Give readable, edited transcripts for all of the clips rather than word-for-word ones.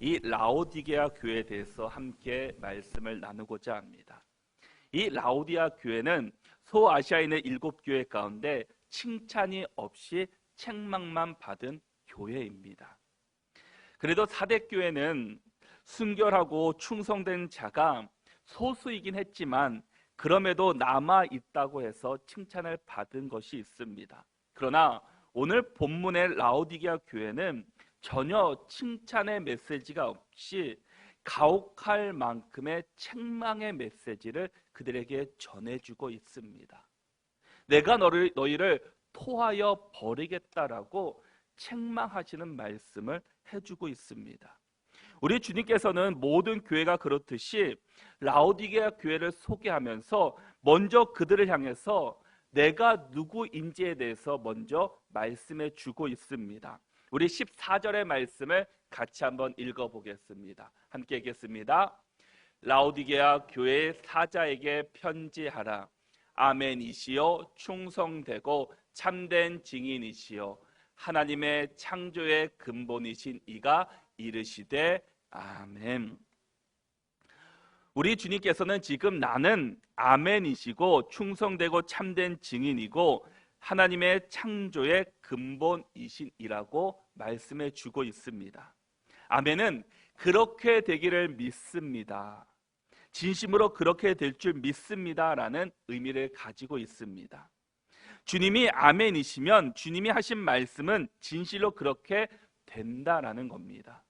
이 라오디게아 교회에 대해서 함께 말씀을 나누고자 합니다. 이 라오디게아 교회는 소아시아에 있는 7교회 가운데 칭찬이 없이 책망만 받은 교회입니다. 그래도 사대교회는 순결하고 충성된 자가 소수이긴 했지만 그럼에도 남아있다고 해서 칭찬을 받은 것이 있습니다. 그러나 오늘 본문의 라오디게아 교회는 전혀 칭찬의 메시지가 없이 가혹할 만큼의 책망의 메시지를 그들에게 전해주고 있습니다. 내가 너희를 토하여 버리겠다라고 책망하시는 말씀을 해주고 있습니다. 우리 주님께서는 모든 교회가 그렇듯이 라오디게아 교회를 소개하면서 먼저 그들을 향해서 내가 누구인지에 대해서 먼저 말씀해 주고 있습니다. 우리 14절의 말씀을 같이 한번 읽어보겠습니다. 함께 읽겠습니다. 라오디게아 교회의 사자에게 편지하라. 아멘이시요 충성되고 참된 증인이시요 하나님의 창조의 근본이신 이가 이르시되 아멘. 우리 주님께서는 지금 나는 아멘이시고 충성되고 참된 증인이고 하나님의 창조의 근본이신 이라고 말씀해 주고 있습니다. 아멘은 그렇게 되기를 믿습니다. 진심으로 그렇게 될 줄 믿습니다 라는 의미를 가지고 있습니다. 주님이 아멘이시면 주님이 하신 말씀은 진실로 그렇게 된다라는 겁니다.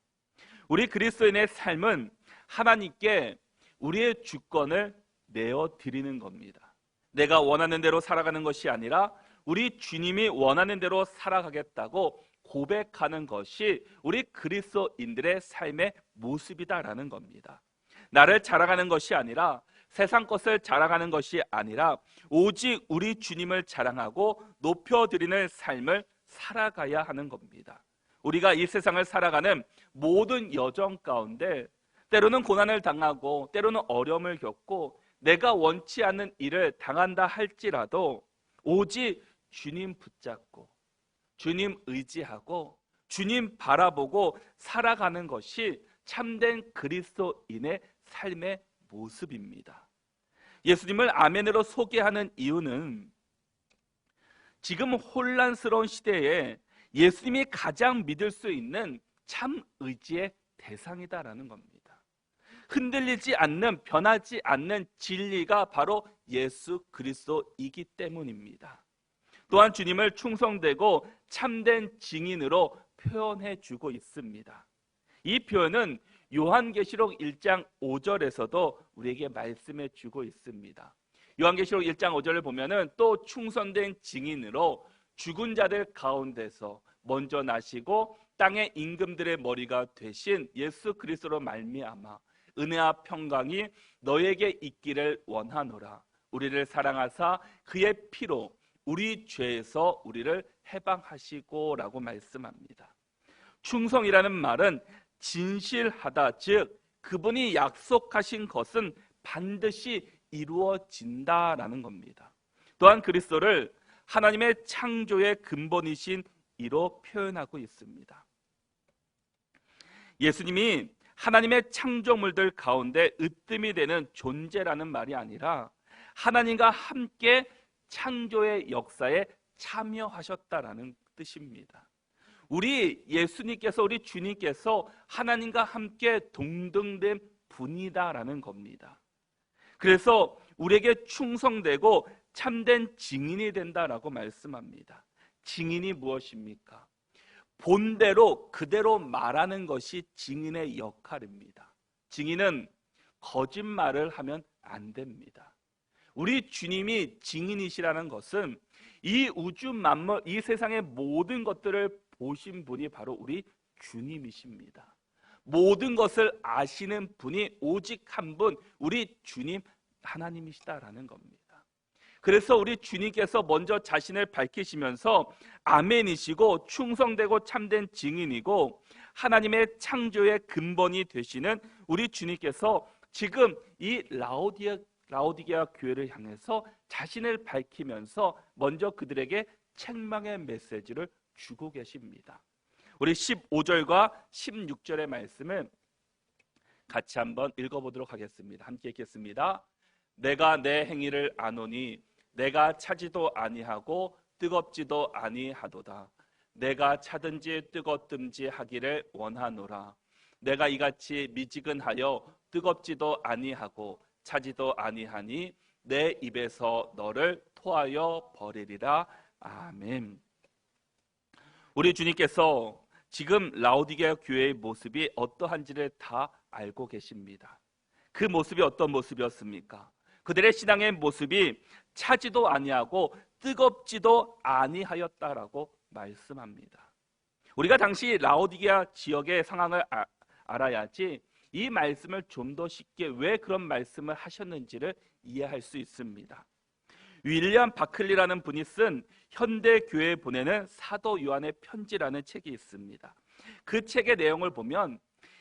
우리 그리스도인의 삶은 하나님께 우리의 주권을 내어드리는 겁니다. 내가 원하는 대로 살아가는 것이 아니라 우리 주님이 원하는 대로 살아가겠다고 고백하는 것이 우리 그리스도인들의 삶의 모습이다라는 겁니다. 나를 자랑하는 것이 아니라 세상 것을 자랑하는 것이 아니라 오직 우리 주님을 자랑하고 높여드리는 삶을 살아가야 하는 겁니다. 우리가 이 세상을 살아가는 모든 여정 가운데 때로는 고난을 당하고 때로는 어려움을 겪고 내가 원치 않는 일을 당한다 할지라도 오직 주님 붙잡고 주님 의지하고 주님 바라보고 살아가는 것이 참된 그리스도인의 삶의 모습입니다. 예수님을 아멘으로 소개하는 이유는 지금 혼란스러운 시대에 예수님이 가장 믿을 수 있는 참 의지의 대상이다라는 겁니다. 흔들리지 않는, 변하지 않는 진리가 바로 예수 그리스도이기 때문입니다. 또한 주님을 충성되고 참된 증인으로 표현해 주고 있습니다. 이 표현은 요한계시록 1장 5절에서도 우리에게 말씀해 주고 있습니다. 요한계시록 1장 5절을 보면은 또 충성된 증인으로 죽은 자들 가운데서 먼저 나시고 땅의 임금들의 머리가 되신 예수 그리스도로 말미암아 은혜와 평강이 너에게 있기를 원하노라. 우리를 사랑하사 그의 피로 우리 죄에서 우리를 해방하시고 라고 말씀합니다. 충성이라는 말은 진실하다, 즉 그분이 약속하신 것은 반드시 이루어진다라는 겁니다. 또한 그리스도를 하나님의 창조의 근본이신 이로 표현하고 있습니다. 예수님이 하나님의 창조물들 가운데 으뜸이 되는 존재라는 말이 아니라 하나님과 함께 창조의 역사에 참여하셨다라는 뜻입니다. 우리 예수님께서, 우리 주님께서 하나님과 함께 동등된 분이다라는 겁니다. 그래서 우리에게 충성되고 참된 증인이 된다라고 말씀합니다. 증인이 무엇입니까? 본대로 그대로 말하는 것이 증인의 역할입니다. 증인은 거짓말을 하면 안 됩니다. 우리 주님이 증인이시라는 것은 이 우주 만물, 이 세상의 모든 것들을 보신 분이 바로 우리 주님이십니다. 모든 것을 아시는 분이 오직 한 분, 우리 주님 하나님이시다라는 겁니다. 그래서 우리 주님께서 먼저 자신을 밝히시면서 아멘이시고 충성되고 참된 증인이고 하나님의 창조의 근본이 되시는 우리 주님께서 지금 이 라오디게아 교회를 향해서 자신을 밝히면서 먼저 그들에게 책망의 메시지를 주고 계십니다. 우리 15절과 16절의 말씀을 같이 한번 읽어보도록 하겠습니다. 함께 읽겠습니다. 내가 내 행위를 아노니 내가 차지도 아니하고 뜨겁지도 아니하도다. 내가 차든지 뜨겁든지 하기를 원하노라. 내가 이같이 미지근하여 뜨겁지도 아니하고 차지도 아니하니 내 입에서 너를 토하여 버리리라. 아멘. 우리 주님께서 지금 라오디게아 교회의 모습이 어떠한지를 다 알고 계십니다. 그 모습이 어떤 모습이었습니까? 그들의 신앙의 모습이 차지도 아니하고 뜨겁지도 아니하였다라고 말씀합니다. 우리가 당시 라오디게아 지역의 상황을 알아야지 이 말씀을 좀 더 쉽게 왜 그런 말씀을 하셨는지를 이해할 수 있습니다. 윌리엄 바클리라는 분이 쓴 현대 교회에 보내는 사도 요한의 편지라는 책이 있습니다. 그 책의 내용을 보면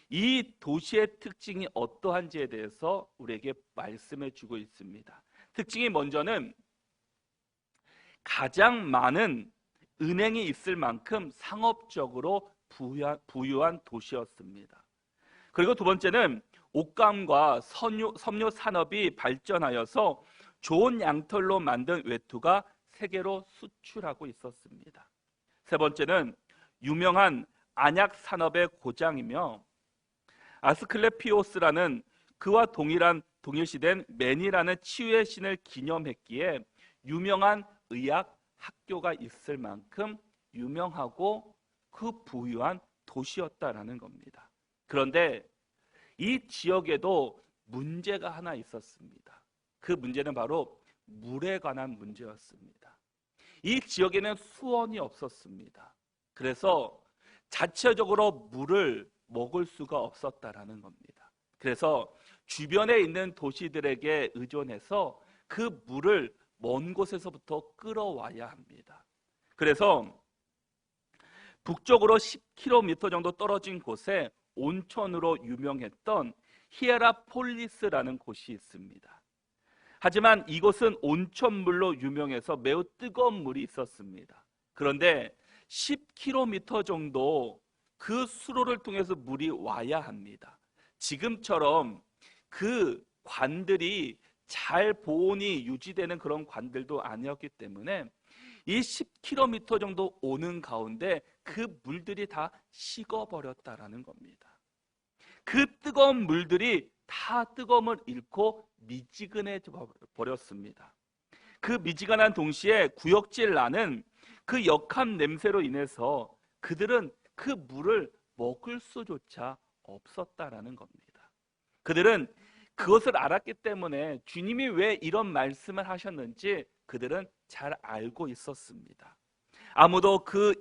이 도시의 특징이 어떠한지에 대해서 우리에게 말씀해 주고 있습니다. 특징이 먼저는 가장 많은 은행이 있을 만큼 상업적으로 부유한 도시였습니다. 그리고 두 번째는 옷감과 섬유 산업이 발전하여서 좋은 양털로 만든 외투가 세계로 수출하고 있었습니다. 세 번째는 유명한 안약 산업의 고장이며 아스클레피오스라는 그와 동일시된 맨이라는 치유의 신을 기념했기에 유명한 의학 학교가 있을 만큼 유명하고 그 부유한 도시였다라는 겁니다. 그런데 이 지역에도 문제가 하나 있었습니다. 그 문제는 바로 물에 관한 문제였습니다. 이 지역에는 수원이 없었습니다. 그래서 자체적으로 물을 먹을 수가 없었다라는 겁니다. 그래서 주변에 있는 도시들에게 의존해서 그 물을 먼 곳에서부터 끌어와야 합니다. 그래서 북쪽으로 10km 정도 떨어진 곳에 온천으로 유명했던 히에라폴리스라는 곳이 있습니다. 하지만 이곳은 온천물로 유명해서 매우 뜨거운 물이 있었습니다. 그런데 10km 정도 그 수로를 통해서 물이 와야 합니다. 지금처럼 그 관들이 잘 보온이 유지되는 그런 관들도 아니었기 때문에 이 10km 정도 오는 가운데 그 물들이 다 식어버렸다라는 겁니다. 그 뜨거운 물들이 다 뜨거움을 잃고 미지근해져 버렸습니다. 그 미지근한 동시에 구역질 나는 그 역한 냄새로 인해서 그들은 그 물을 먹을 수조차 없었다라는 겁니다. 그들은 그것을 알았기 때문에 주님이 왜 이런 말씀을 하셨는지 그들은 잘 알고 있었습니다. 아무도 그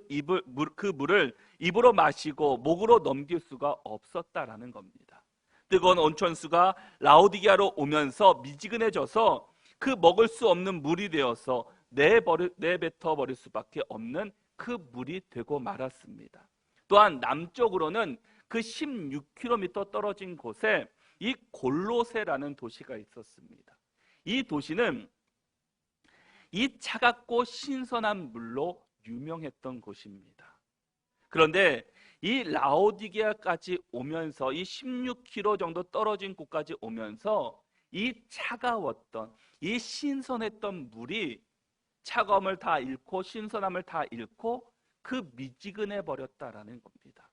물을 입으로 마시고 목으로 넘길 수가 없었다라는 겁니다. 뜨거운 온천수가 라오디게아로 오면서 미지근해져서 그 먹을 수 없는 물이 되어서 내뱉어 버릴 수밖에 없는 그 물이 되고 말았습니다. 또한 남쪽으로는 그 16km 떨어진 곳에 이 골로세라는 도시가 있었습니다. 이 도시는 이 차갑고 신선한 물로 유명했던 곳입니다. 그런데 이 라오디게아까지 오면서 이 16km 정도 떨어진 곳까지 오면서 이 차가웠던 이 신선했던 물이 차가움을 다 잃고 신선함을 다 잃고 그 미지근해 버렸다라는 겁니다.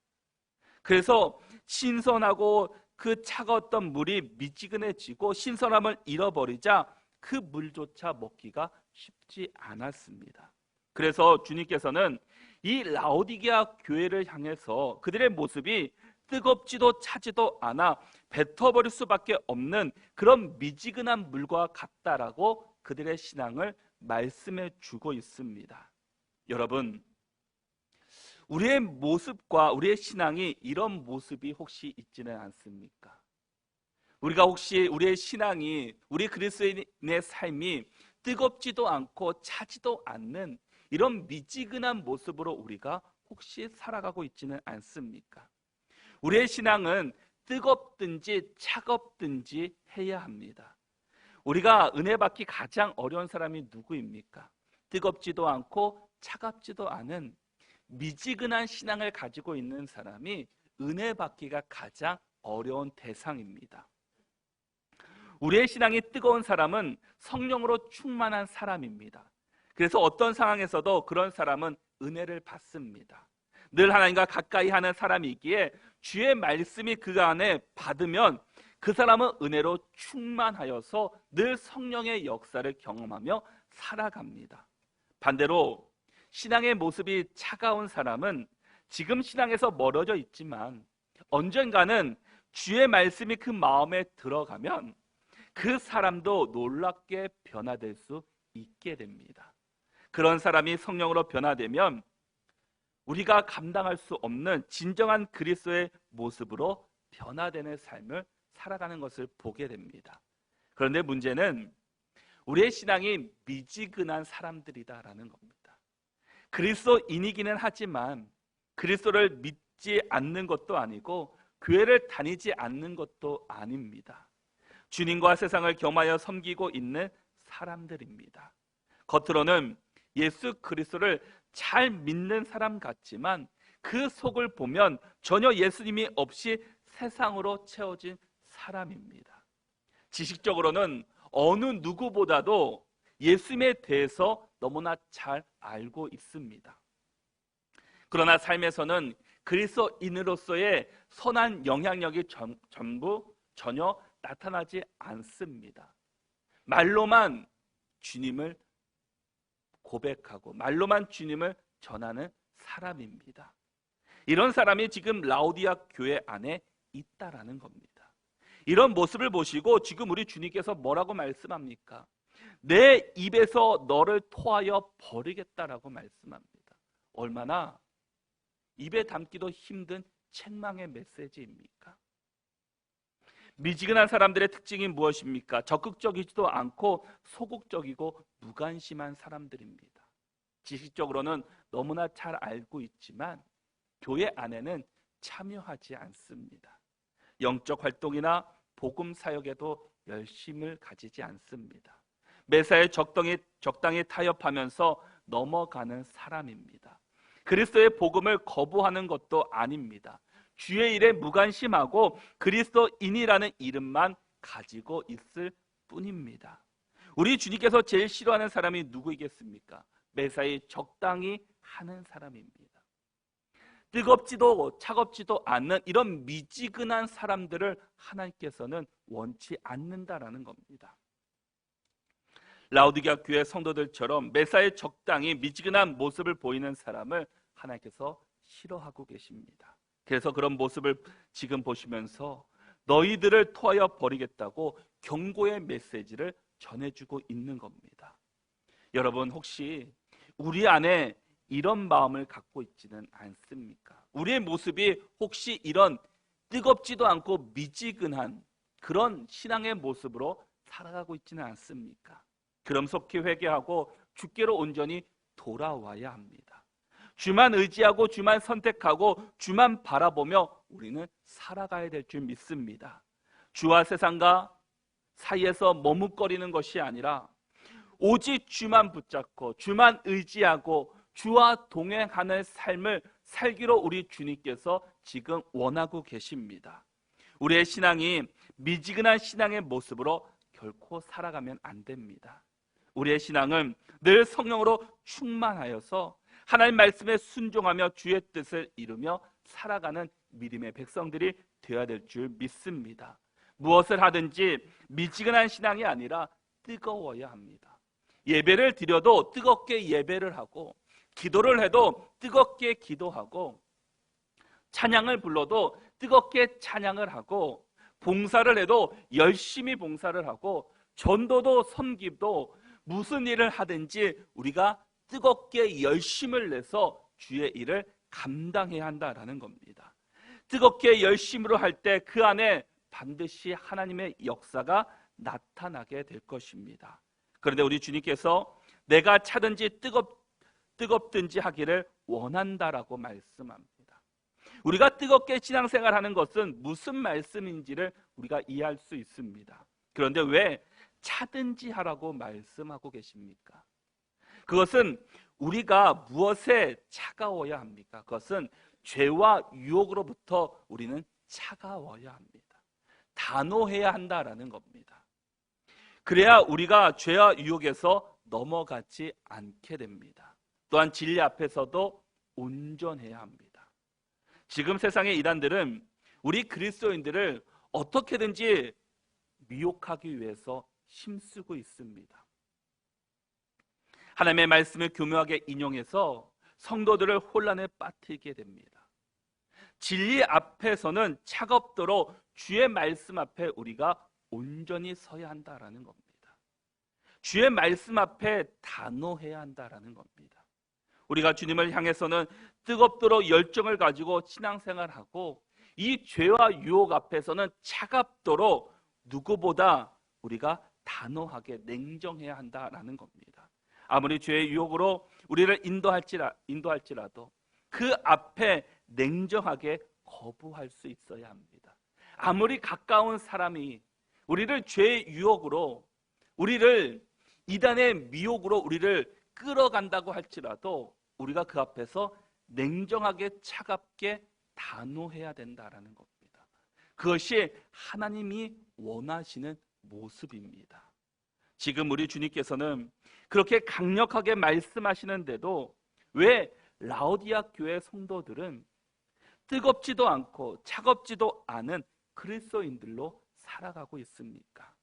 그래서 신선하고 그 차가웠던 물이 미지근해지고 신선함을 잃어버리자 그 물조차 먹기가 쉽지 않았습니다. 그래서 주님께서는 이 라오디게아 교회를 향해서 그들의 모습이 뜨겁지도 차지도 않아 뱉어버릴 수밖에 없는 그런 미지근한 물과 같다라고 그들의 신앙을 말씀해 주고 있습니다. 여러분, 우리의 모습과 우리의 신앙이 이런 모습이 혹시 있지는 않습니까? 우리가 혹시 우리의 신앙이, 우리 그리스도인의 삶이 뜨겁지도 않고 차지도 않는 이런 미지근한 모습으로 우리가 혹시 살아가고 있지는 않습니까? 우리의 신앙은 뜨겁든지 차갑든지 해야 합니다. 우리가 은혜 받기 가장 어려운 사람이 누구입니까? 뜨겁지도 않고 차갑지도 않은 미지근한 신앙을 가지고 있는 사람이 은혜 받기가 가장 어려운 대상입니다. 우리의 신앙이 뜨거운 사람은 성령으로 충만한 사람입니다. 그래서 어떤 상황에서도 그런 사람은 은혜를 받습니다. 늘 하나님과 가까이 하는 사람이기에 주의 말씀이 그 안에 받으면 그 사람은 은혜로 충만하여서 늘 성령의 역사를 경험하며 살아갑니다. 반대로 신앙의 모습이 차가운 사람은 지금 신앙에서 멀어져 있지만 언젠가는 주의 말씀이 그 마음에 들어가면 그 사람도 놀랍게 변화될 수 있게 됩니다. 그런 사람이 성령으로 변화되면 우리가 감당할 수 없는 진정한 그리스도의 모습으로 변화되는 삶을 살아가는 것을 보게 됩니다. 그런데 문제는 우리의 신앙이 미지근한 사람들이다라는 겁니다. 그리스도인이기는 하지만 그리스도를 믿지 않는 것도 아니고 교회를 다니지 않는 것도 아닙니다. 주님과 세상을 겸하여 섬기고 있는 사람들입니다. 겉으로는 예수 그리스도를 잘 믿는 사람 같지만 그 속을 보면 전혀 예수님이 없이 세상으로 채워진 사람입니다. 지식적으로는 어느 누구보다도 예수님에 대해서 너무나 잘 알고 있습니다. 그러나 삶에서는 그리스도인으로서의 선한 영향력이 전혀 나타나지 않습니다. 말로만 주님을 고백하고 말로만 주님을 전하는 사람입니다. 이런 사람이 지금 라오디아 교회 안에 있다라는 겁니다. 이런 모습을 보시고 지금 우리 주님께서 뭐라고 말씀합니까? 내 입에서 너를 토하여 버리겠다라고 말씀합니다. 얼마나 입에 담기도 힘든 책망의 메시지입니까? 미지근한 사람들의 특징이 무엇입니까? 적극적이지도 않고 소극적이고 무관심한 사람들입니다. 지식적으로는 너무나 잘 알고 있지만 교회 안에는 참여하지 않습니다. 영적 활동이나 복음 사역에도 열심을 가지지 않습니다. 매사에 적당히 타협하면서 넘어가는 사람입니다. 그리스도의 복음을 거부하는 것도 아닙니다. 주의 일에 무관심하고 그리스도인이라는 이름만 가지고 있을 뿐입니다. 우리 주님께서 제일 싫어하는 사람이 누구이겠습니까? 매사에 적당히 하는 사람입니다. 뜨겁지도 차갑지도 않는 이런 미지근한 사람들을 하나님께서는 원치 않는다라는 겁니다. 라오디게아 교회 성도들처럼 매사에 적당히 미지근한 모습을 보이는 사람을 하나님께서 싫어하고 계십니다. 그래서 그런 모습을 지금 보시면서 너희들을 토하여 버리겠다고 경고의 메시지를 전해주고 있는 겁니다. 여러분 혹시 우리 안에 이런 마음을 갖고 있지는 않습니까? 우리의 모습이 혹시 이런 뜨겁지도 않고 미지근한 그런 신앙의 모습으로 살아가고 있지는 않습니까? 그럼 속히 회개하고 주께로 온전히 돌아와야 합니다. 주만 의지하고 주만 선택하고 주만 바라보며 우리는 살아가야 될 줄 믿습니다. 주와 세상과 사이에서 머뭇거리는 것이 아니라 오직 주만 붙잡고 주만 의지하고 주와 동행하는 삶을 살기로 우리 주님께서 지금 원하고 계십니다. 우리의 신앙이 미지근한 신앙의 모습으로 결코 살아가면 안 됩니다. 우리의 신앙은 늘 성령으로 충만하여서 하나님 말씀에 순종하며 주의 뜻을 이루며 살아가는 믿음의 백성들이 되어야 될 줄 믿습니다. 무엇을 하든지 미지근한 신앙이 아니라 뜨거워야 합니다. 예배를 드려도 뜨겁게 예배를 하고 기도를 해도 뜨겁게 기도하고 찬양을 불러도 뜨겁게 찬양을 하고 봉사를 해도 열심히 봉사를 하고 전도도 섬기도 무슨 일을 하든지 우리가 뜨겁게 열심을 내서 주의 일을 감당해야 한다라는 겁니다. 뜨겁게 열심으로 할 때 그 안에 반드시 하나님의 역사가 나타나게 될 것입니다. 그런데 우리 주님께서 내가 차든지 뜨겁든지 하기를 원한다라고 말씀합니다. 우리가 뜨겁게 신앙생활하는 것은 무슨 말씀인지를 우리가 이해할 수 있습니다. 그런데 왜 차든지 하라고 말씀하고 계십니까? 그것은 우리가 무엇에 차가워야 합니까? 그것은 죄와 유혹으로부터 우리는 차가워야 합니다. 단호해야 한다라는 겁니다. 그래야 우리가 죄와 유혹에서 넘어가지 않게 됩니다. 또한 진리 앞에서도 온전해야 합니다. 지금 세상의 이단들은 우리 그리스도인들을 어떻게든지 미혹하기 위해서 힘쓰고 있습니다. 하나님의 말씀을 교묘하게 인용해서 성도들을 혼란에 빠뜨리게 됩니다. 진리 앞에서는 차갑도록 주의 말씀 앞에 우리가 온전히 서야 한다라는 겁니다. 주의 말씀 앞에 단호해야 한다라는 겁니다. 우리가 주님을 향해서는 뜨겁도록 열정을 가지고 신앙생활하고 이 죄와 유혹 앞에서는 차갑도록 누구보다 우리가 단호하게 냉정해야 한다라는 겁니다. 아무리 죄의 유혹으로 우리를 인도할지라도 그 앞에 냉정하게 거부할 수 있어야 합니다. 아무리 가까운 사람이 우리를 죄의 유혹으로, 우리를 이단의 미혹으로 우리를 끌어간다고 할지라도 우리가 그 앞에서 냉정하게 차갑게 단호해야 된다라는 겁니다. 그것이 하나님이 원하시는 모습입니다. 지금 우리 주님께서는 그렇게 강력하게 말씀하시는데도 왜 라오디아 교회 성도들은 뜨겁지도 않고 차갑지도 않은 그리스도인들로 살아가고 있습니까?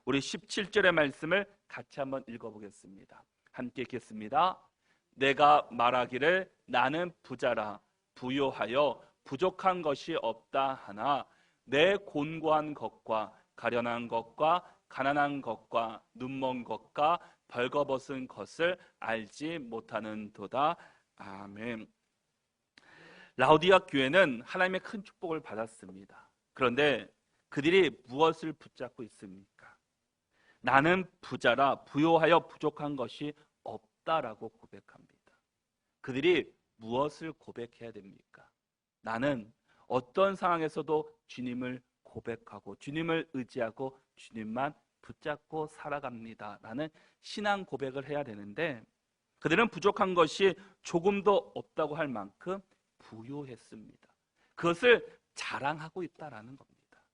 우리 17절의 말씀을 같이 한번 읽어보겠습니다. 함께 읽겠습니다. 내가 말하기를 나는 부자라 부요하여 부족한 것이 없다 하나 내 곤고한 것과 가련한 것과 가난한 것과 눈먼 것과 벌거벗은 것을 알지 못하는도다. 아멘. 라오디아 교회는 하나님의 큰 축복을 받았습니다. 그런데 그들이 무엇을 붙잡고 있습니까? 나는 부자라 부요하여 부족한 것이 없다라고 고백합니다. 그들이 무엇을 고백해야 됩니까? 나는 어떤 상황에서도 주님을 고백하고 주님을 의지하고 주님만 붙잡고 살아갑니다 라는 신앙 고백을 해야 되는데 그들은 부족한 것이 조금도 없다고 할 만큼 부요했습니다. 그것을 자랑하고 있다라는 겁니다.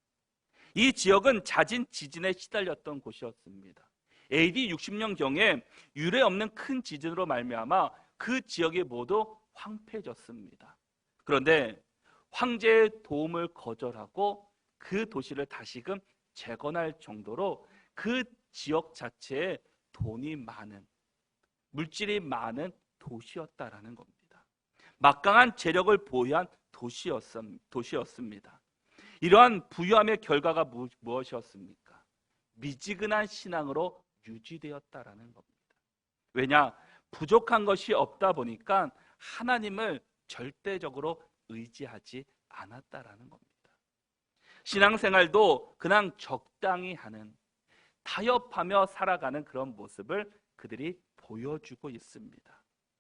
이 지역은 잦은 지진에 시달렸던 곳이었습니다. AD 60년경에 유례 없는 큰 지진으로 말미암아 그 지역이 모두 황폐해졌습니다. 그런데 황제의 도움을 거절하고 그 도시를 다시금 재건할 정도로 그 지역 자체에 돈이 많은, 물질이 많은 도시였다라는 겁니다. 막강한 재력을 보유한 도시였습니다. 이러한 부유함의 결과가 무엇이었습니까? 미지근한 신앙으로 유지되었다라는 겁니다. 왜냐? 부족한 것이 없다 보니까 하나님을 절대적으로 의지하지 않았다라는 겁니다. 신앙생활도 그냥 적당히 하는, 타협하며 살아가는 그런 모습을 그들이 보여주고 있습니다.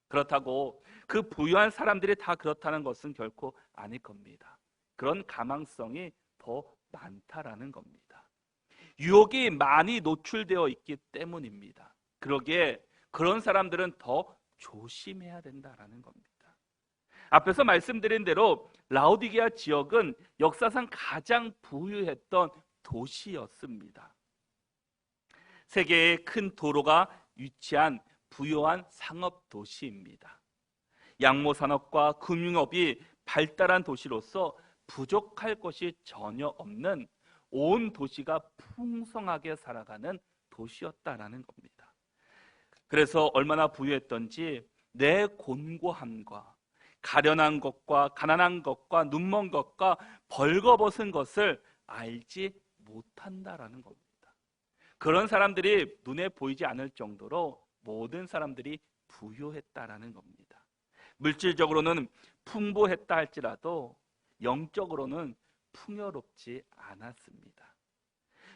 그렇다고 그 부유한 사람들이 다 그렇다는 것은 결코 아닐 겁니다. 그런 가망성이 더 많다라는 겁니다. 유혹이 많이 노출되어 있기 때문입니다. 그러기에 그런 사람들은 더 조심해야 된다라는 겁니다. 앞에서 말씀드린 대로 라오디게아 지역은 역사상 가장 부유했던 도시였습니다. 세계의 큰 도로가 위치한 부유한 상업 도시입니다. 양모 산업과 금융업이 발달한 도시로서 부족할 것이 전혀 없는 온 도시가 풍성하게 살아가는 도시였다라는 겁니다. 그래서 얼마나 부유했던지 내 곤고함과 가련한 것과 가난한 것과 눈먼 것과 벌거벗은 것을 알지 못한다라는 겁니다. 그런 사람들이 눈에 보이지 않을 정도로 모든 사람들이 부유했다라는 겁니다. 물질적으로는 풍부했다 할지라도 영적으로는 풍요롭지 않았습니다.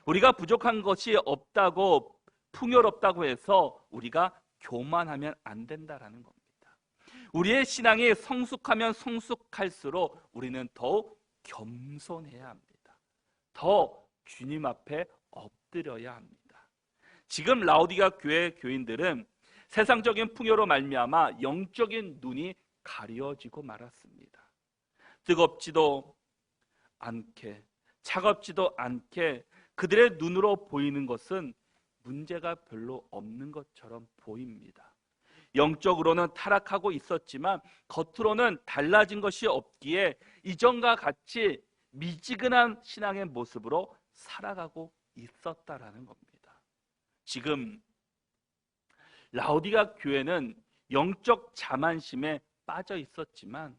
우리가 부족한 것이 없다고 풍요롭다고 해서 우리가 교만하면 안 된다라는 겁니다. 우리의 신앙이 성숙하면 성숙할수록 우리는 더욱 겸손해야 합니다. 더 주님 앞에 엎드려야 합니다. 지금 라오디게아 교회 교인들은 세상적인 풍요로 말미암아 영적인 눈이 가려지고 말았습니다. 뜨겁지도 않게, 차갑지도 않게 그들의 눈으로 보이는 것은 문제가 별로 없는 것처럼 보입니다. 영적으로는 타락하고 있었지만 겉으로는 달라진 것이 없기에 이전과 같이 미지근한 신앙의 모습으로 살아가고 있었다라는 겁니다. 지금 라오디가 교회는 영적 자만심에 빠져 있었지만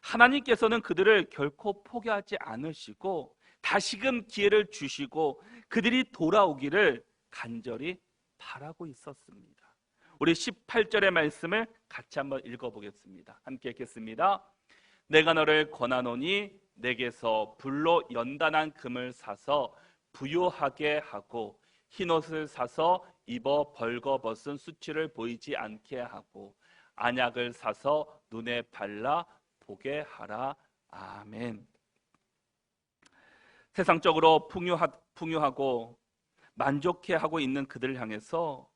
하나님께서는 그들을 결코 포기하지 않으시고 다시금 기회를 주시고 그들이 돌아오기를 간절히 바라고 있었습니다. 우리 18절의 말씀을 같이 한번 읽어보겠습니다. 함께 읽겠습니다. 내가 너를 권하노니 내게서 불로 연단한 금을 사서 부요하게 하고 흰옷을 사서 입어 벌거벗은 수치를 보이지 않게 하고 안약을 사서 눈에 발라 보게 하라. 아멘. 세상적으로 풍요하고 만족해하고 있는 그들을 향해서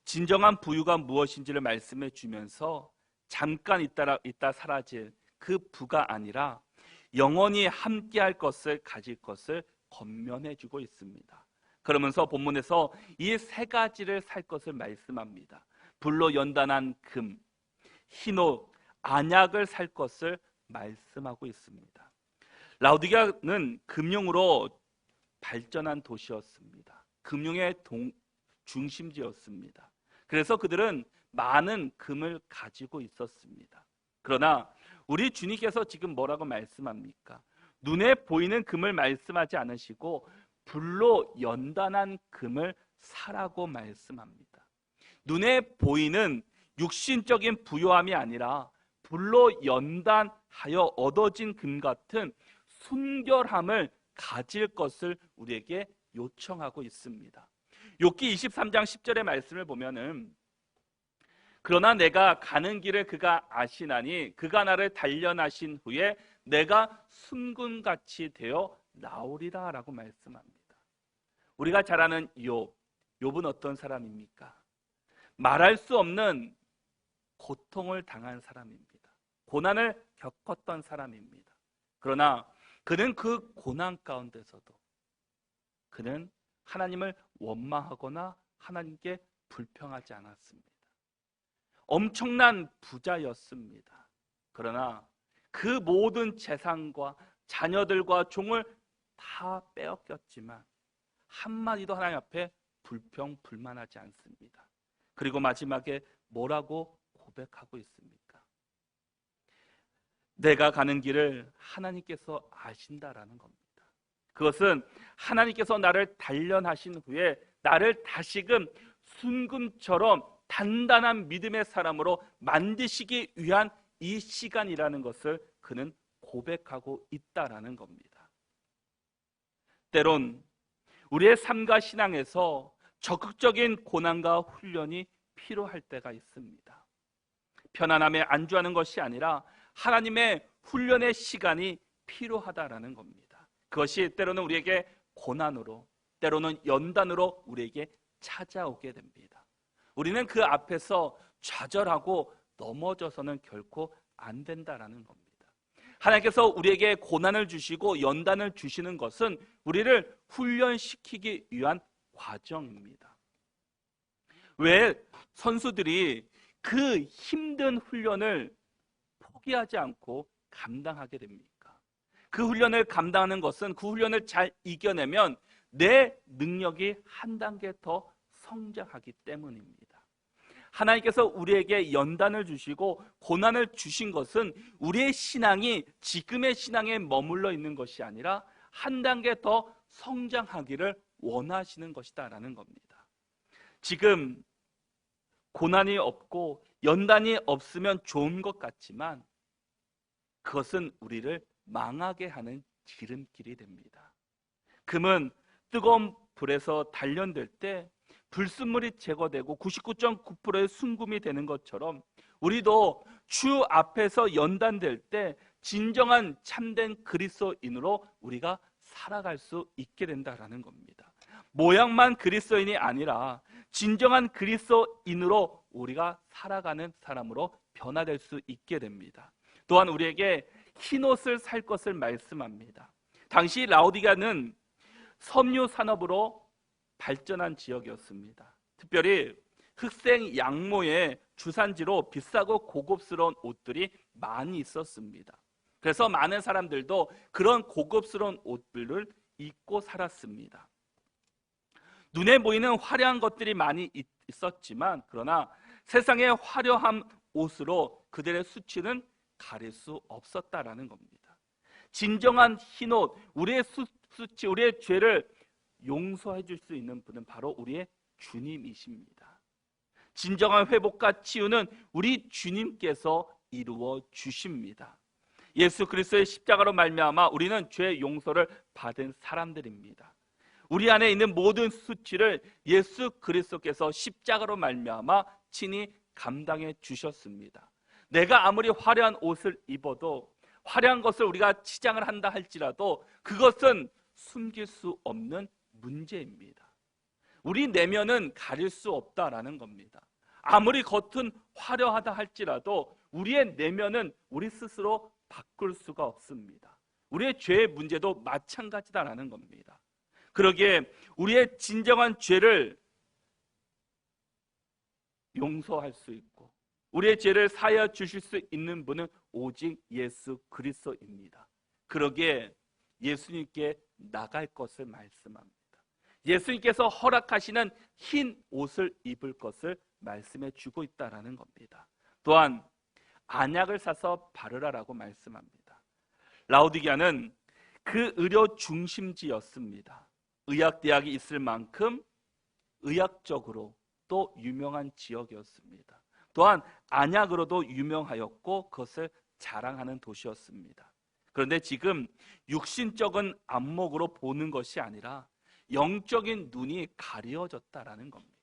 진정한 부유가 무엇인지를 말씀해 주면서 잠깐 있다 사라질 그 부가 아니라 영원히 함께할 것을 가질 것을 권면해 주고 있습니다. 그러면서 본문에서 이 세 가지를 살 것을 말씀합니다. 불로 연단한 금, 흰옷, 안약을 살 것을 말씀하고 있습니다. 라오디게아는 금융으로 발전한 도시였습니다. 금융의 중심지였습니다. 그래서 그들은 많은 금을 가지고 있었습니다. 그러나 우리 주님께서 지금 뭐라고 말씀합니까? 눈에 보이는 금을 말씀하지 않으시고 불로 연단한 금을 사라고 말씀합니다. 눈에 보이는 육신적인 부요함이 아니라 불로 연단하여 얻어진 금 같은 순결함을 가질 것을 우리에게 요청하고 있습니다. 욥기 23장 10절의 말씀을 보면은 그러나 내가 가는 길을 그가 아시나니 그가 나를 단련하신 후에 내가 순금같이 되어 나오리라 라고 말씀합니다. 우리가 잘 아는 욥은 어떤 사람입니까? 말할 수 없는 고통을 당한 사람입니다. 고난을 겪었던 사람입니다. 그러나 그는 그 고난 가운데서도 그는 하나님을 원망하거나 하나님께 불평하지 않았습니다. 엄청난 부자였습니다. 그러나 그 모든 재산과 자녀들과 종을 다 빼앗겼지만 한마디도 하나님 앞에 불평 불만하지 않습니다. 그리고 마지막에 뭐라고 고백하고 있습니까? 내가 가는 길을 하나님께서 아신다라는 겁니다. 그것은 하나님께서 나를 단련하신 후에 나를 다시금 순금처럼 단단한 믿음의 사람으로 만드시기 위한 이 시간이라는 것을 그는 고백하고 있다라는 겁니다. 때론 우리의 삶과 신앙에서 적극적인 고난과 훈련이 필요할 때가 있습니다. 편안함에 안주하는 것이 아니라 하나님의 훈련의 시간이 필요하다라는 겁니다. 그것이 때로는 우리에게 고난으로, 때로는 연단으로 우리에게 찾아오게 됩니다. 우리는 그 앞에서 좌절하고 넘어져서는 결코 안 된다라는 겁니다. 하나님께서 우리에게 고난을 주시고 연단을 주시는 것은 우리를 훈련시키기 위한 과정입니다. 왜 선수들이 그 힘든 훈련을 포기하지 않고 감당하게 됩니까? 그 훈련을 감당하는 것은 그 훈련을 잘 이겨내면 내 능력이 한 단계 더 성장하기 때문입니다. 하나님께서 우리에게 연단을 주시고 고난을 주신 것은 우리의 신앙이 지금의 신앙에 머물러 있는 것이 아니라 한 단계 더 성장하기를 원하시는 것이다라는 겁니다. 지금 고난이 없고 연단이 없으면 좋은 것 같지만 그것은 우리를 망하게 하는 지름길이 됩니다. 금은 뜨거운 불에서 단련될 때 불순물이 제거되고 99.9%의 순금이 되는 것처럼 우리도 주 앞에서 연단될 때 진정한 참된 그리스도인으로 우리가 살아갈 수 있게 된다라는 겁니다. 모양만 그리스도인이 아니라 진정한 그리스도인으로 우리가 살아가는 사람으로 변화될 수 있게 됩니다. 또한 우리에게 흰옷을 살 것을 말씀합니다. 당시 라오디게아는 섬유 산업으로 발전한 지역이었습니다. 특별히 흑색 양모의 주산지로 비싸고 고급스러운 옷들이 많이 있었습니다. 그래서 많은 사람들도 그런 고급스러운 옷들을 입고 살았습니다. 눈에 보이는 화려한 것들이 많이 있었지만, 그러나 세상의 화려한 옷으로 그들의 수치는 가릴 수 없었다라는 겁니다. 진정한 흰옷, 우리의 수치, 우리의 죄를 용서해 줄 수 있는 분은 바로 우리의 주님이십니다. 진정한 회복과 치유는 우리 주님께서 이루어 주십니다. 예수 그리스도의 십자가로 말미암아 우리는 죄 용서를 받은 사람들입니다. 우리 안에 있는 모든 수치를 예수 그리스도께서 십자가로 말미암아 친히 감당해 주셨습니다. 내가 아무리 화려한 옷을 입어도, 화려한 것을 우리가 치장을 한다 할지라도 그것은 숨길 수 없는 문제입니다. 우리 내면은 가릴 수 없다라는 겁니다. 아무리 겉은 화려하다 할지라도 우리의 내면은 우리 스스로 바꿀 수가 없습니다. 우리의 죄의 문제도 마찬가지다라는 겁니다. 그러기에 우리의 진정한 죄를 용서할 수 있고 우리의 죄를 사하여 주실 수 있는 분은 오직 예수 그리스도입니다. 그러기에 예수님께 나갈 것을 말씀합니다. 예수님께서 허락하시는 흰 옷을 입을 것을 말씀해 주고 있다라는 겁니다. 또한 안약을 사서 바르라라고 말씀합니다. 라오디게아는 그 의료 중심지였습니다. 의학대학이 있을 만큼 의학적으로 또 유명한 지역이었습니다. 또한 안약으로도 유명하였고 그것을 자랑하는 도시였습니다. 그런데 지금 육신적인 안목으로 보는 것이 아니라 영적인 눈이 가려졌다라는 겁니다.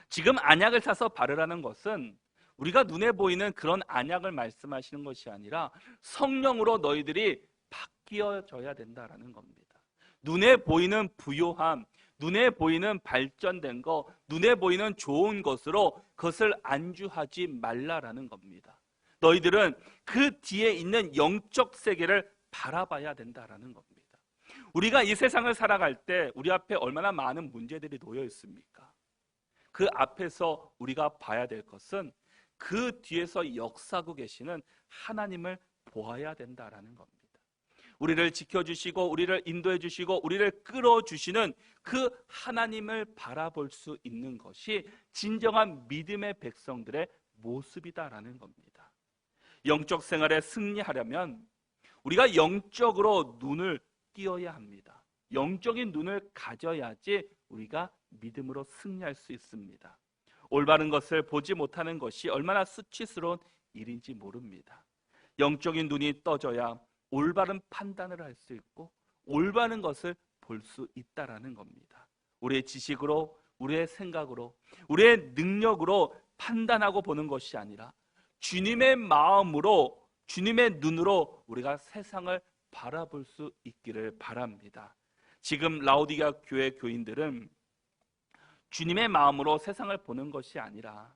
지금 안약을 사서 바르라는 것은 우리가 눈에 보이는 그런 안약을 말씀하시는 것이 아니라 성령으로 너희들이 바뀌어져야 된다라는 겁니다. 눈에 보이는 부요함, 눈에 보이는 발전된 것, 눈에 보이는 좋은 것으로 그것을 안주하지 말라라는 겁니다. 너희들은 그 뒤에 있는 영적 세계를 바라봐야 된다라는 겁니다. 우리가 이 세상을 살아갈 때 우리 앞에 얼마나 많은 문제들이 놓여 있습니까? 그 앞에서 우리가 봐야 될 것은 그 뒤에서 역사하고 계시는 하나님을 보아야 된다라는 겁니다. 우리를 지켜주시고 우리를 인도해 주시고 우리를 끌어주시는 그 하나님을 바라볼 수 있는 것이 진정한 믿음의 백성들의 모습이다라는 겁니다. 영적 생활에 승리하려면 우리가 영적으로 눈을 띄어야 합니다. 영적인 눈을 가져야지 우리가 믿음으로 승리할 수 있습니다. 올바른 것을 보지 못하는 것이 얼마나 수치스러운 일인지 모릅니다. 영적인 눈이 떠져야 올바른 판단을 할 수 있고 올바른 것을 볼 수 있다라는 겁니다. 우리의 지식으로, 우리의 생각으로, 우리의 능력으로 판단하고 보는 것이 아니라 주님의 마음으로, 주님의 눈으로 우리가 세상을 바라볼 수 있기를 바랍니다. 지금 라오디게아 교회 교인들은 주님의 마음으로 세상을 보는 것이 아니라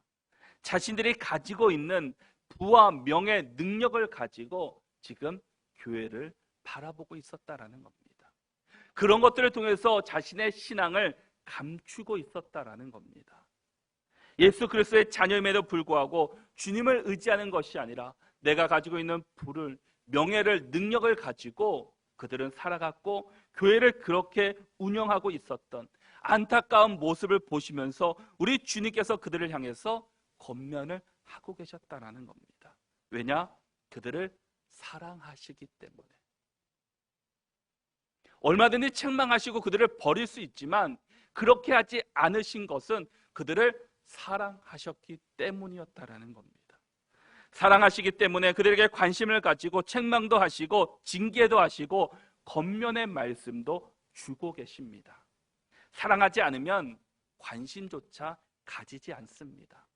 자신들이 가지고 있는 부와 명예, 능력을 가지고 지금 교회를 바라보고 있었다라는 겁니다. 그런 것들을 통해서 자신의 신앙을 감추고 있었다라는 겁니다. 예수 그리스도의 자녀임에도 불구하고 주님을 의지하는 것이 아니라 내가 가지고 있는 부를, 명예를, 능력을 가지고 그들은 살아갔고 교회를 그렇게 운영하고 있었던 안타까운 모습을 보시면서 우리 주님께서 그들을 향해서 권면을 하고 계셨다라는 겁니다. 왜냐? 그들을 사랑하시기 때문에. 얼마든지 책망하시고 그들을 버릴 수 있지만 그렇게 하지 않으신 것은 그들을 사랑하셨기 때문이었다라는 겁니다. 사랑하시기 때문에 그들에게 관심을 가지고 책망도 하시고 징계도 하시고 권면의 말씀도 주고 계십니다. 사랑하지 않으면 관심조차 가지지 않습니다.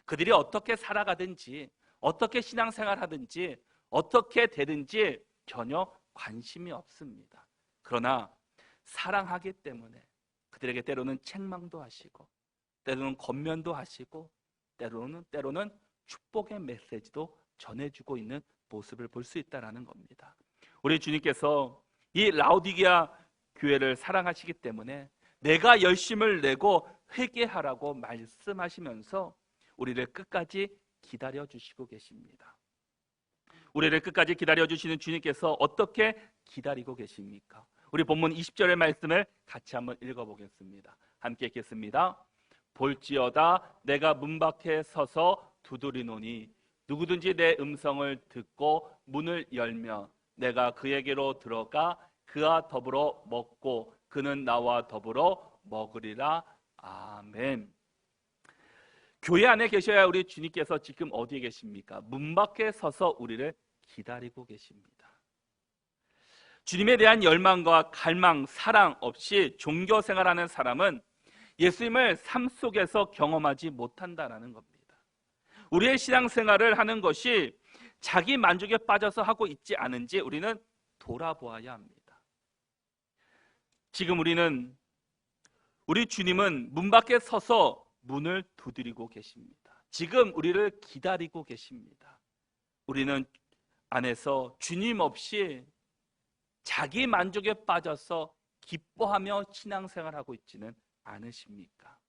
그들이 어떻게 살아가든지 어떻게 신앙생활하든지 어떻게 되든지 전혀 관심이 없습니다. 그러나 사랑하기 때문에 그들에게 때로는 책망도 하시고 때로는 권면도 하시고 때로는 축복의 메시지도 전해주고 있는 모습을 볼 수 있다는 겁니다. 우리 주님께서 이 라오디게아 교회를 사랑하시기 때문에 내가 열심을 내고 회개하라고 말씀하시면서 우리를 끝까지 기다려 주시고 계십니다. 우리를 끝까지 기다려 주시는 주님께서 어떻게 기다리고 계십니까? 우리 본문 20절의 말씀을 같이 한번 읽어보겠습니다. 함께 읽겠습니다. 볼지어다 내가 문 밖에 서서 두드리노니 누구든지 내 음성을 듣고 문을 열면 내가 그에게로 들어가 그와 더불어 먹고 그는 나와 더불어 먹으리라. 아멘. 교회 안에 계셔야 우리 주님께서 지금 어디에 계십니까? 문 밖에 서서 우리를 기다리고 계십니다. 주님에 대한 열망과 갈망, 사랑 없이 종교 생활하는 사람은 예수님을 삶 속에서 경험하지 못한다는 겁니다. 우리의 신앙생활을 하는 것이 자기 만족에 빠져서 하고 있지 않은지 우리는 돌아보아야 합니다. 지금 우리 주님은 문 밖에 서서 문을 두드리고 계십니다. 지금 우리를 기다리고 계십니다. 우리는 안에서 주님 없이 자기 만족에 빠져서 기뻐하며 신앙생활하고 있지는 않으십니까?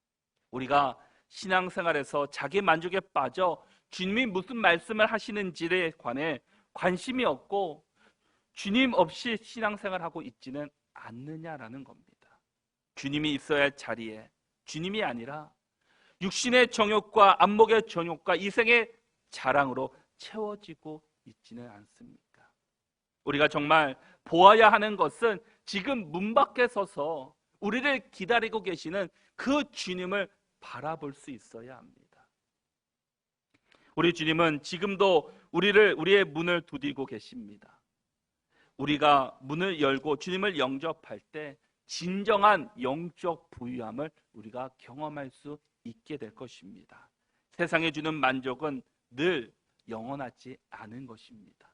우리가 신앙생활에서 자기 만족에 빠져 주님이 무슨 말씀을 하시는지에 관해 관심이 없고 주님 없이 신앙생활하고 있지는 않느냐라는 겁니다. 주님이 있어야 할 자리에 주님이 아니라 육신의 정욕과 안목의 정욕과 이생의 자랑으로 채워지고 있지는 않습니까? 우리가 정말 보아야 하는 것은 지금 문 밖에 서서 우리를 기다리고 계시는 그 주님을 바라볼 수 있어야 합니다. 우리 주님은 지금도 우리의 문을 두드리고 계십니다. 우리가 문을 열고 주님을 영접할 때 진정한 영적 부유함을 우리가 경험할 수 있게 될 것입니다. 세상에 주는 만족은 늘 영원하지 않은 것입니다.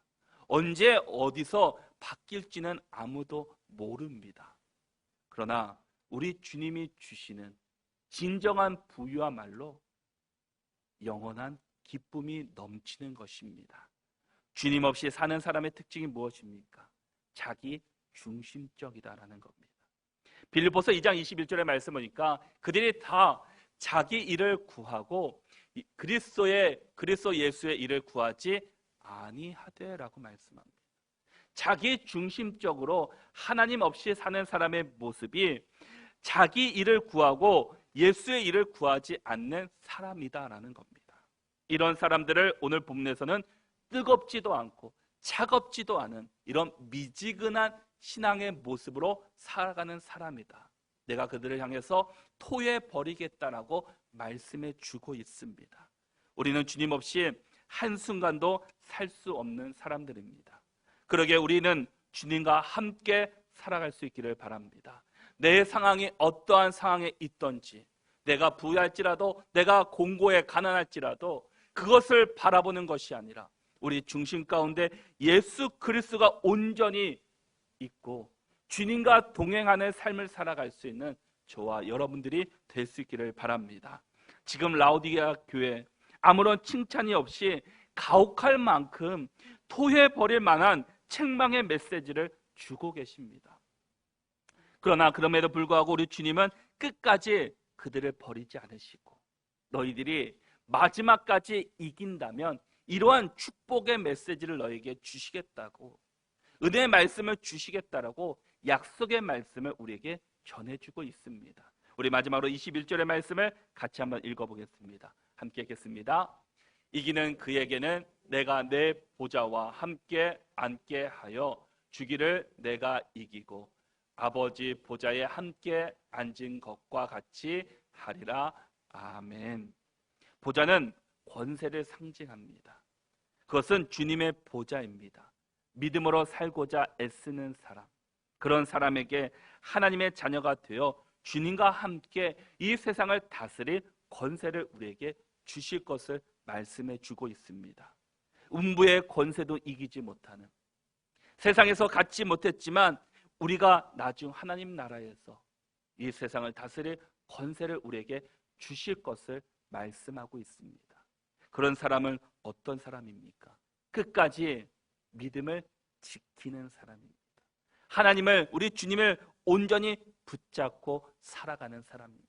언제 어디서 바뀔지는 아무도 모릅니다. 그러나 우리 주님이 주시는 진정한 부유함말로 영원한 기쁨이 넘치는 것입니다. 주님 없이 사는 사람의 특징이 무엇입니까? 자기 중심적이다라는 겁니다. 빌립보서 2장 21절의 말씀 보니까 그들이 다 자기 일을 구하고 그리스도 예수의 일을 구하지 아니하되라고 말씀합니다. 자기 중심적으로 하나님 없이 사는 사람의 모습이 자기 일을 구하고 예수의 일을 구하지 않는 사람이다라는 겁니다. 이런 사람들을 오늘 본문에서는 뜨겁지도 않고 차갑지도 않은 이런 미지근한 신앙의 모습으로 살아가는 사람이다. 내가 그들을 향해서 토해 버리겠다라고 말씀해 주고 있습니다. 우리는 주님 없이 한순간도 살 수 없는 사람들입니다. 그러기에 우리는 주님과 함께 살아갈 수 있기를 바랍니다. 내 상황이 어떠한 상황에 있든지, 내가 부유할지라도, 내가 공고에 가난할지라도 그것을 바라보는 것이 아니라 우리 중심 가운데 예수 그리스도가 온전히 있고 주님과 동행하는 삶을 살아갈 수 있는 저와 여러분들이 될 수 있기를 바랍니다. 지금 라오디게아 교회 아무런 칭찬이 없이 가혹할 만큼 토해버릴 만한 책망의 메시지를 주고 계십니다. 그러나 그럼에도 불구하고 우리 주님은 끝까지 그들을 버리지 않으시고 너희들이 마지막까지 이긴다면 이러한 축복의 메시지를 너에게 주시겠다고, 은혜의 말씀을 주시겠다라고 약속의 말씀을 우리에게 전해주고 있습니다. 우리 마지막으로 21절의 말씀을 같이 한번 읽어보겠습니다. 함께 읽겠습니다. 이기는 그에게는 내가 내 보좌와 함께 앉게 하여 주기를 내가 이기고 아버지 보좌에 함께 앉은 것과 같이 하리라. 아멘. 보좌는 권세를 상징합니다. 그것은 주님의 보좌입니다. 믿음으로 살고자 애쓰는 사람, 그런 사람에게 하나님의 자녀가 되어 주님과 함께 이 세상을 다스릴 권세를 우리에게 주실 것을 말씀해 주고 있습니다. 음부의 권세도 이기지 못하는, 세상에서 갖지 못했지만 우리가 나중 하나님 나라에서 이 세상을 다스릴 권세를 우리에게 주실 것을 말씀하고 있습니다. 그런 사람은 어떤 사람입니까? 끝까지 믿음을 지키는 사람입니다. 하나님을, 우리 주님을 온전히 붙잡고 살아가는 사람입니다.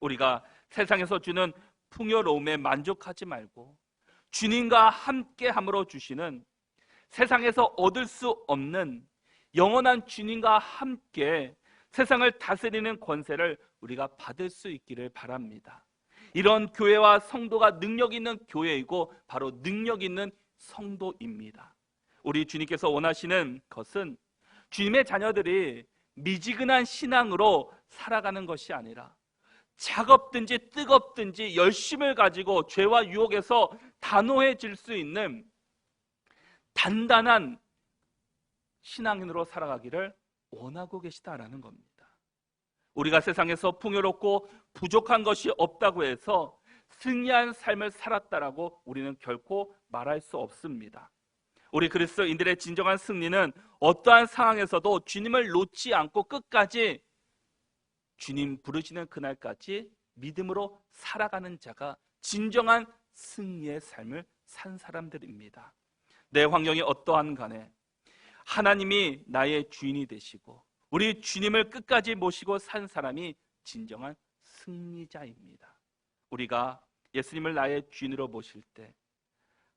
우리가 세상에서 주는 풍요로움에 만족하지 말고 주님과 함께함으로 주시는 세상에서 얻을 수 없는 영원한 주님과 함께 세상을 다스리는 권세를 우리가 받을 수 있기를 바랍니다. 이런 교회와 성도가 능력 있는 교회이고 바로 능력 있는 성도입니다. 우리 주님께서 원하시는 것은 주님의 자녀들이 미지근한 신앙으로 살아가는 것이 아니라 차갑든지 뜨겁든지 열심을 가지고 죄와 유혹에서 단호해질 수 있는 단단한 신앙인으로 살아가기를 원하고 계시다라는 겁니다. 우리가 세상에서 풍요롭고 부족한 것이 없다고 해서 승리한 삶을 살았다라고 우리는 결코 말할 수 없습니다. 우리 그리스도인들의 진정한 승리는 어떠한 상황에서도 주님을 놓지 않고 끝까지 주님 부르시는 그날까지 믿음으로 살아가는 자가 진정한 승리의 삶을 산 사람들입니다. 내 환경이 어떠한 간에 하나님이 나의 주인이 되시고 우리 주님을 끝까지 모시고 산 사람이 진정한 승리자입니다. 우리가 예수님을 나의 주인으로 모실 때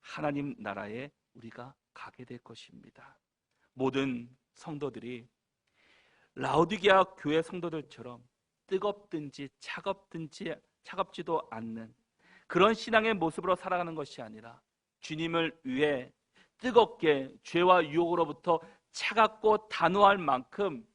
하나님 나라에 우리가 가게 될 것입니다. 모든 성도들이 라오디게아 교회 성도들처럼 뜨겁든지 차갑지도 않는 그런 신앙의 모습으로 살아가는 것이 아니라 주님을 위해 뜨겁게 죄와 유혹으로부터 차갑고 단호할 만큼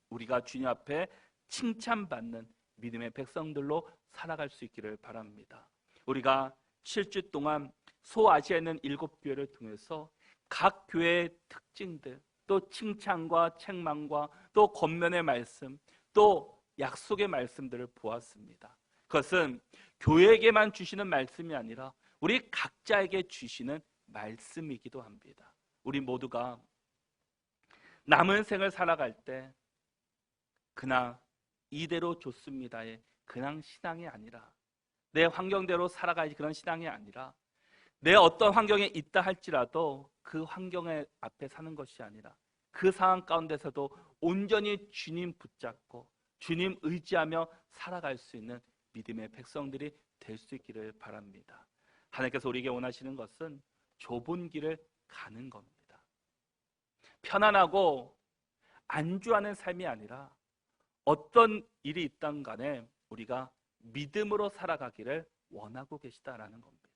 우리가 주님 앞에 칭찬받는 믿음의 백성들로 살아갈 수 있기를 바랍니다. 우리가 7주 동안 소아시아에 있는 7교회를 통해서 각 교회의 특징들, 또 칭찬과 책망과 또 권면의 말씀, 또 약속의 말씀들을 보았습니다. 그것은 교회에게만 주시는 말씀이 아니라 우리 각자에게 주시는 말씀이기도 합니다. 우리 모두가 남은 생을 살아갈 때 그냥 이대로 좋습니다의 그냥 신앙이 아니라 내 환경대로 살아가야지 그런 신앙이 아니라 내 어떤 환경에 있다 할지라도 그 환경에 앞에 사는 것이 아니라 그 상황 가운데서도 온전히 주님 붙잡고 주님 의지하며 살아갈 수 있는 믿음의 백성들이 될 수 있기를 바랍니다. 하나님께서 우리에게 원하시는 것은 좁은 길을 가는 겁니다. 편안하고 안주하는 삶이 아니라 어떤 일이 있든 간에 우리가 믿음으로 살아가기를 원하고 계시다라는 겁니다.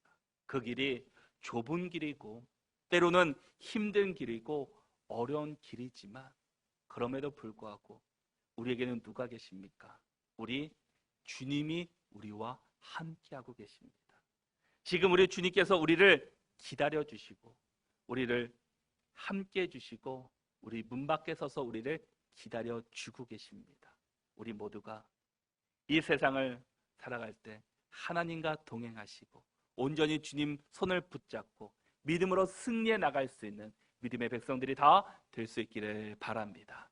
그 길이 좁은 길이고 때로는 힘든 길이고 어려운 길이지만 그럼에도 불구하고 우리에게는 누가 계십니까? 우리 주님이 우리와 함께하고 계십니다. 지금 우리 주님께서 우리를 기다려주시고 우리를 함께해 주시고 우리 문 밖에 서서 우리를 기다려주고 계십니다. 우리 모두가 이 세상을 살아갈 때 하나님과 동행하시고 온전히 주님 손을 붙잡고 믿음으로 승리해 나갈 수 있는 믿음의 백성들이 다 될 수 있기를 바랍니다.